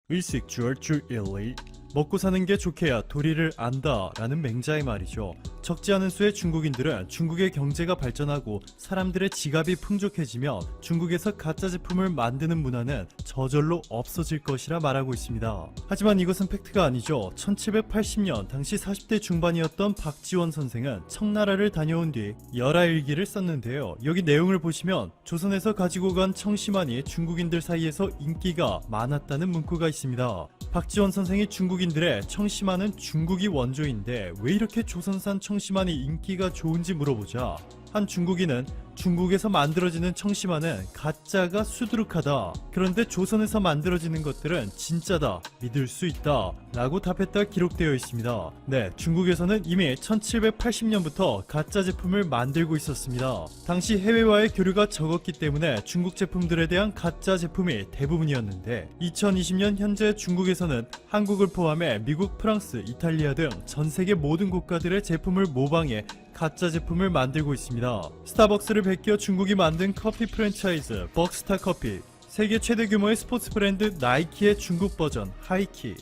의식 주얼 주 일리 먹고 사는 게 좋게야 도리를 안다 라는 맹자의 말이죠. 적지 않은 수의 중국인들은 중국의 경제가 발전하고 사람들의 지갑이 풍족해지면 중국에서 가짜 제품을 만드는 문화는 저절로 없어질 것이라 말하고 있습니다. 하지만 이것은 팩트가 아니죠. 1780년 당시 40대 중반이었던 박지원 선생은 청나라를 다녀온 뒤 열하일기를 썼는데요. 여기 내용을 보시면 조선에서 가지고 간 청심환이 중국인들 사이에서 인기가 많았다는 문구가 있습니다. 박지원 선생이 중국인들의 청심환은 중국이 원조인데 왜 이렇게 조선산 청심환이 인기가 좋은지 물어보자 한 중국인은 중국에서 만들어지는 청심환은 가짜가 수두룩하다. 그런데 조선에서 만들어지는 것들은 진짜다. 믿을 수 있다. 라고 답했다 기록되어 있습니다. 네, 중국에서는 이미 1780년부터 가짜 제품을 만들고 있었습니다. 당시 해외와의 교류가 적었기 때문에 중국 제품들에 대한 가짜 제품이 대부분이었는데 2020년 현재 중국에서는 한국을 포함해 미국, 프랑스, 이탈리아 등 전 세계 모든 국가들의 제품을 모방해 가짜 제품을 만들고 있습니다. 스타벅스를 베껴 중국이 만든 커피 프랜차이즈 벅스타 커피, 세계 최대 규모의 스포츠 브랜드 나이키의 중국 버전 하이키,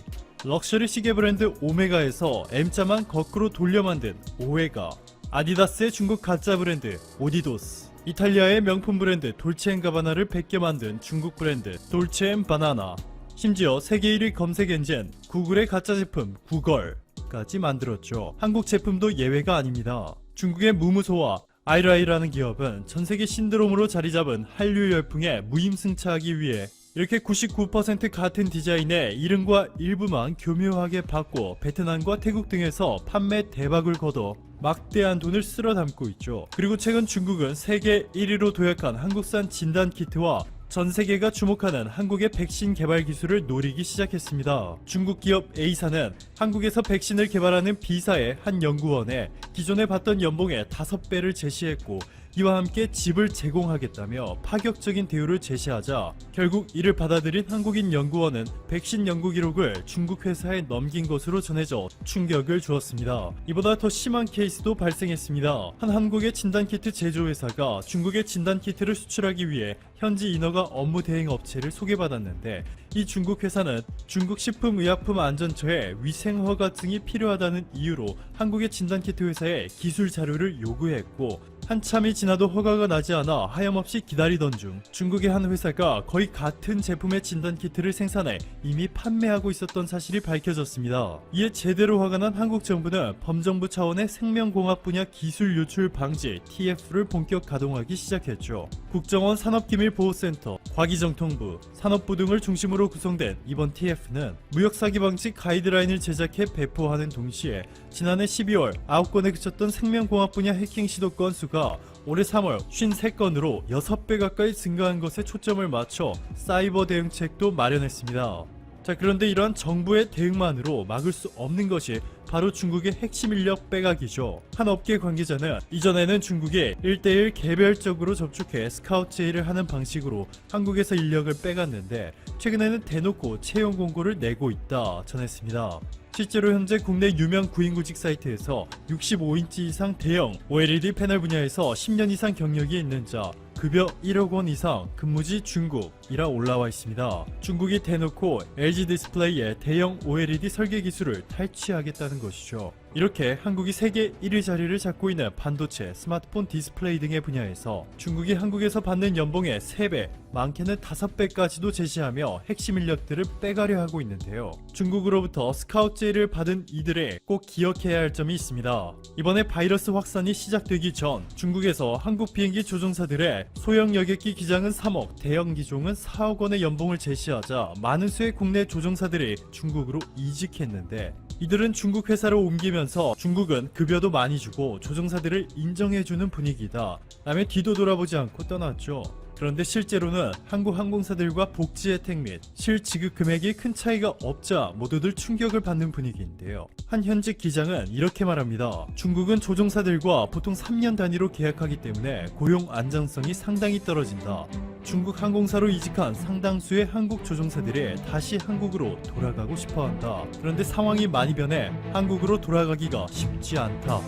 럭셔리 시계 브랜드 오메가에서 M자만 거꾸로 돌려 만든 오에가, 아디다스의 중국 가짜 브랜드 오디도스, 이탈리아의 명품 브랜드 돌체앤가바나를 베껴 만든 중국 브랜드 돌체앤바나나, 심지어 세계 1위 검색 엔진 구글의 가짜 제품 구걸까지 만들었죠. 한국 제품도 예외가 아닙니다. 중국의 무무소와 아이라이라는 기업은 전세계 신드롬으로 자리잡은 한류 열풍에 무임승차하기 위해 이렇게 99% 같은 디자인의 이름과 일부만 교묘하게 바꿔 베트남과 태국 등에서 판매 대박을 거둬 막대한 돈을 쓸어 담고 있죠. 그리고 최근 중국은 세계 1위로 도약한 한국산 진단키트와 전 세계가 주목하는 한국의 백신 개발 기술을 노리기 시작했습니다. 중국 기업 A사는 한국에서 백신을 개발하는 B사의 한 연구원에 기존에 받던 연봉의 5배를 제시했고 이와 함께 집을 제공하겠다며 파격적인 대우를 제시하자 결국 이를 받아들인 한국인 연구원은 백신 연구 기록을 중국 회사에 넘긴 것으로 전해져 충격을 주었습니다. 이보다 더 심한 케이스도 발생했습니다. 한 한국의 진단키트 제조회사가 중국의 진단키트를 수출하기 위해 현지 인허가 업무 대행 업체를 소개받았는데 이 중국 회사는 중국 식품의약품안전처에 위생허가증이 필요하다는 이유로 한국의 진단키트 회사에 기술 자료를 요구했고 한참이 지나도 허가가 나지 않아 하염없이 기다리던 중 중국의 한 회사가 거의 같은 제품의 진단키트를 생산해 이미 판매하고 있었던 사실이 밝혀졌습니다. 이에 제대로 화가 난 한국 정부는 범정부 차원의 생명공학 분야 기술 유출 방지 TF를 본격 가동하기 시작했죠. 국정원 산업기밀보호센터, 과기정통부, 산업부 등을 중심으로 구성된 이번 TF는 무역사기 방지 가이드라인을 제작해 배포하는 동시에 지난해 12월 9건에 그쳤던 생명공학 분야 해킹 시도 건수가 올해 3월 53건으로 6배 가까이 증가한 것에 초점을 맞춰 사이버 대응책도 마련했습니다. 자, 그런데 이러한 정부의 대응만으로 막을 수 없는 것이 바로 중국의 핵심 인력 빼가기죠. 한 업계 관계자는 이전에는 중국이 1대1 개별적으로 접촉해 스카우트 제의를 하는 방식으로 한국에서 인력을 빼갔는데 최근에는 대놓고 채용 공고를 내고 있다 전했습니다. 실제로 현재 국내 유명 구인구직 사이트에서 65인치 이상 대형 OLED 패널 분야에서 10년 이상 경력이 있는 자, 급여 1억 원 이상, 근무지 중국이라 올라와 있습니다. 중국이 대놓고 LG 디스플레이의 대형 OLED 설계 기술을 탈취하겠다는 것이죠. 이렇게 한국이 세계 1위 자리를 잡고 있는 반도체, 스마트폰 디스플레이 등의 분야에서 중국이 한국에서 받는 연봉의 3배, 많게는 5배까지도 제시하며 핵심 인력들을 빼가려 하고 있는데요. 중국으로부터 스카우트 제의를 받은 이들에 꼭 기억해야 할 점이 있습니다. 이번에 바이러스 확산이 시작되기 전 중국에서 한국 비행기 조종사들의 소형 여객기 기장은 3억, 대형 기종은 4억 원의 연봉을 제시하자 많은 수의 국내 조종사들이 중국으로 이직했는데 이들은 중국 회사로 옮기면서 중국은 급여도 많이 주고 조종사들을 인정해주는 분위기다 라며 뒤도 돌아보지 않고 떠났죠. 그런데 실제로는 한국 항공사들과 복지 혜택 및 실지급 금액이 큰 차이가 없자 모두들 충격을 받는 분위기인데요. 한 현직 기장은 이렇게 말합니다. 중국은 조종사들과 보통 3년 단위로 계약하기 때문에 고용 안정성이 상당히 떨어진다. 중국 항공사로 이직한 상당수의 한국 조종사들이 다시 한국으로 돌아가고 싶어한다. 그런데 상황이 많이 변해 한국으로 돌아가기가 쉽지 않다.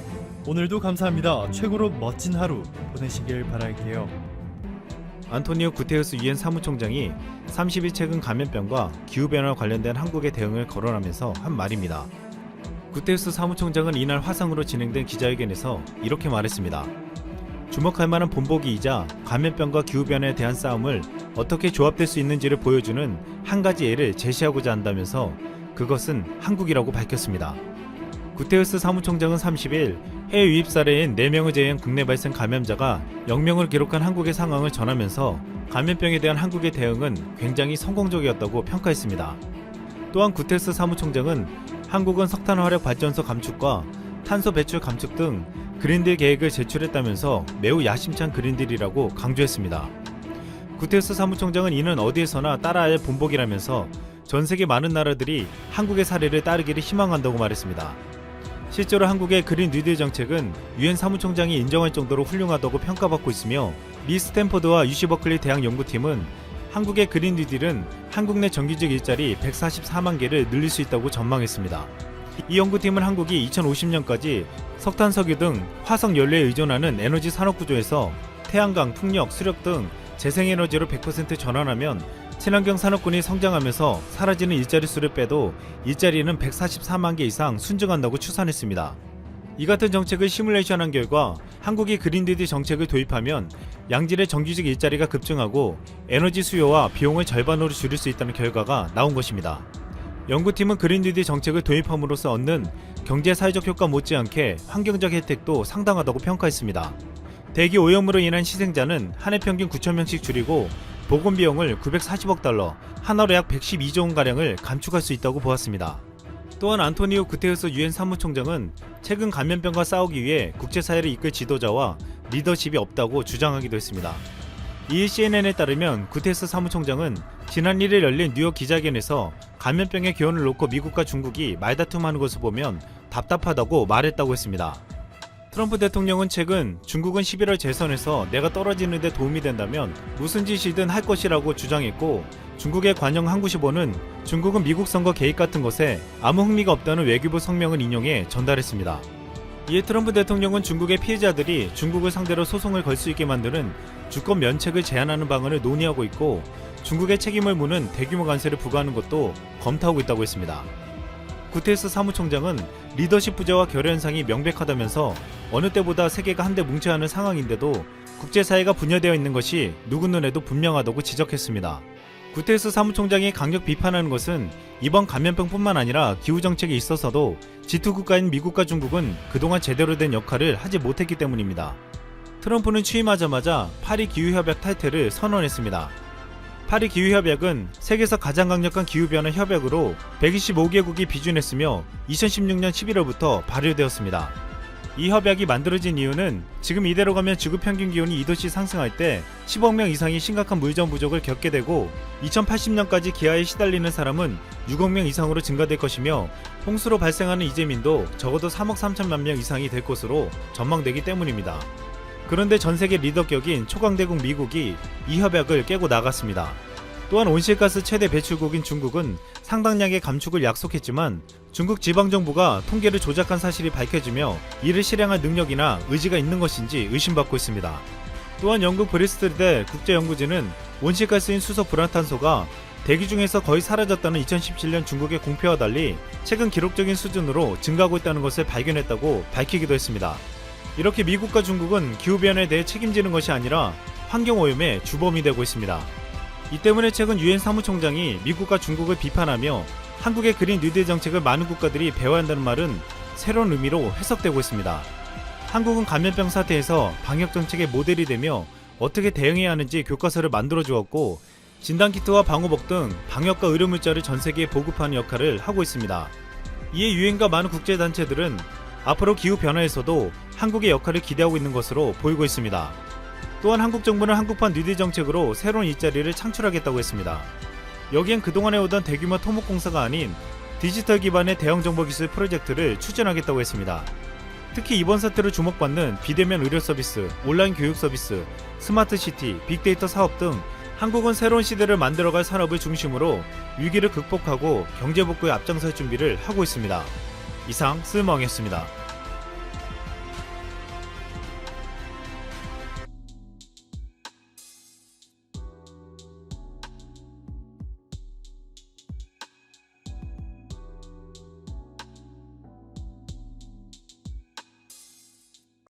오늘도 감사합니다. 최고로 멋진 하루 보내시길 바랄게요. 안토니오 구테우스 유엔 사무총장이 30일 최근 감염병과 기후변화 관련된 한국의 대응을 거론하면서 한 말입니다. 구테우스 사무총장은 이날 화상으로 진행된 기자회견에서 이렇게 말했습니다. 주목할 만한 본보기이자 감염병과 기후변화에 대한 싸움을 어떻게 조합될 수 있는지를 보여주는 한 가지 예를 제시하고자 한다면서 그것은 한국이라고 밝혔습니다. 구테우스 사무총장은 30일 해외 유입 사례인 4명을 제외한 국내 발생 감염자가 0명을 기록한 한국의 상황을 전하면서 감염병에 대한 한국의 대응은 굉장히 성공적이었다고 평가했습니다. 또한 구테우스 사무총장은 한국은 석탄 화력 발전소 감축과 탄소 배출 감축 등 그린딜 계획을 제출했다면서 매우 야심찬 그린딜이라고 강조했습니다. 구테우스 사무총장은 이는 어디에서나 따라야 할 본보기라면서 전 세계 많은 나라들이 한국의 사례를 따르기를 희망한다고 말했습니다. 실제로 한국의 그린 뉴딜 정책은 유엔 사무총장이 인정할 정도로 훌륭하다고 평가받고 있으며 미 스탠퍼드와 UC 버클리 대학 연구팀은 한국의 그린 뉴딜은 한국 내 정규직 일자리 144만 개를 늘릴 수 있다고 전망했습니다. 이 연구팀은 한국이 2050년까지 석탄, 석유 등 화석 연료에 의존하는 에너지 산업 구조에서 태양광, 풍력, 수력 등 재생에너지로 100% 전환하면 친환경 산업군이 성장하면서 사라지는 일자리 수를 빼도 일자리는 144만 개 이상 순증한다고 추산했습니다. 이 같은 정책을 시뮬레이션한 결과 한국이 그린딜 정책을 도입하면 양질의 정규직 일자리가 급증하고 에너지 수요와 비용을 절반으로 줄일 수 있다는 결과가 나온 것입니다. 연구팀은 그린딜 정책을 도입함으로써 얻는 경제 사회적 효과 못지않게 환경적 혜택도 상당하다고 평가했습니다. 대기 오염으로 인한 희생자는 한 해 평균 9,000명씩 줄이고 보건 비용을 940억 달러, 한화로 약 112조 원가량을 감축할 수 있다고 보았습니다. 또한 안토니오 구테우스 유엔 사무총장은 최근 감염병과 싸우기 위해 국제사회를 이끌 지도자와 리더십이 없다고 주장하기도 했습니다. 이 CNN에 따르면 구테우스 사무총장은 지난 1일 열린 뉴욕 기자회견에서 감염병의 기원을 놓고 미국과 중국이 말다툼하는 것을 보면 답답하다고 말했다고 했습니다. 트럼프 대통령은 최근 중국은 11월 재선에서 내가 떨어지는 데 도움이 된다면 무슨 짓이든 할 것이라고 주장했고 중국의 관영 항구시보는 중국은 미국 선거 개입 같은 것에 아무 흥미가 없다는 외교부 성명을 인용해 전달했습니다. 이에 트럼프 대통령은 중국의 피해자들이 중국을 상대로 소송을 걸 수 있게 만드는 주권 면책을 제한하는 방안을 논의하고 있고 중국의 책임을 묻는 대규모 관세를 부과하는 것도 검토하고 있다고 했습니다. 구테우스 사무총장은 리더십 부재와 결여 현상이 명백하다면서 어느 때보다 세계가 한데 뭉쳐야 하는 상황인데도 국제사회가 분열되어 있는 것이 누구 눈에도 분명하다고 지적했습니다. 구테우스 사무총장이 강력 비판하는 것은 이번 감염병뿐만 아니라 기후정책에 있어서도 G2 국가인 미국과 중국은 그동안 제대로 된 역할을 하지 못했기 때문입니다. 트럼프는 취임하자마자 파리 기후협약 탈퇴를 선언했습니다. 파리 기후협약은 세계에서 가장 강력한 기후변화 협약으로 125개국이 비준했으며 2016년 11월부터 발효되었습니다. 이 협약이 만들어진 이유는 지금 이대로 가면 지구 평균 기온이 2도씩 상승할 때 10억 명 이상이 심각한 물정 부족을 겪게 되고 2080년까지 기아에 시달리는 사람은 6억 명 이상으로 증가될 것이며 홍수로 발생하는 이재민도 적어도 3억 3천만 명 이상이 될 것으로 전망되기 때문입니다. 그런데 전세계 리더격인 초강대국 미국이 이 협약을 깨고 나갔습니다. 또한 온실가스 최대 배출국인 중국은 상당량의 감축을 약속했지만 중국 지방정부가 통계를 조작한 사실이 밝혀지며 이를 실행할 능력이나 의지가 있는 것인지 의심받고 있습니다. 또한 영국 브리스톨대 국제연구진은 온실가스인 수소 불안탄소가 대기 중에서 거의 사라졌다는 2017년 중국의 공표와 달리 최근 기록적인 수준으로 증가하고 있다는 것을 발견했다고 밝히기도 했습니다. 이렇게 미국과 중국은 기후변화에 대해 책임지는 것이 아니라 환경오염의 주범이 되고 있습니다. 이 때문에 최근 유엔 사무총장이 미국과 중국을 비판하며 한국의 그린 뉴딜 정책을 많은 국가들이 배워야 한다는 말은 새로운 의미로 해석되고 있습니다. 한국은 감염병 사태에서 방역 정책의 모델이 되며 어떻게 대응해야 하는지 교과서를 만들어 주었고 진단키트와 방호복 등 방역과 의료물자를 전 세계에 보급하는 역할을 하고 있습니다. 이에 유엔과 많은 국제단체들은 앞으로 기후변화에서도 한국의 역할을 기대하고 있는 것으로 보이고 있습니다. 또한 한국 정부는 한국판 뉴딜 정책으로 새로운 일자리를 창출하겠다고 했습니다. 여기엔 그동안 해오던 대규모 토목공사가 아닌 디지털 기반의 대형 정보기술 프로젝트를 추진하겠다고 했습니다. 특히 이번 사태로 주목받는 비대면 의료 서비스, 온라인 교육 서비스, 스마트시티, 빅데이터 사업 등 한국은 새로운 시대를 만들어갈 산업을 중심으로 위기를 극복하고 경제복구에 앞장설 준비를 하고 있습니다. 이상 쓸모왕이었습니다.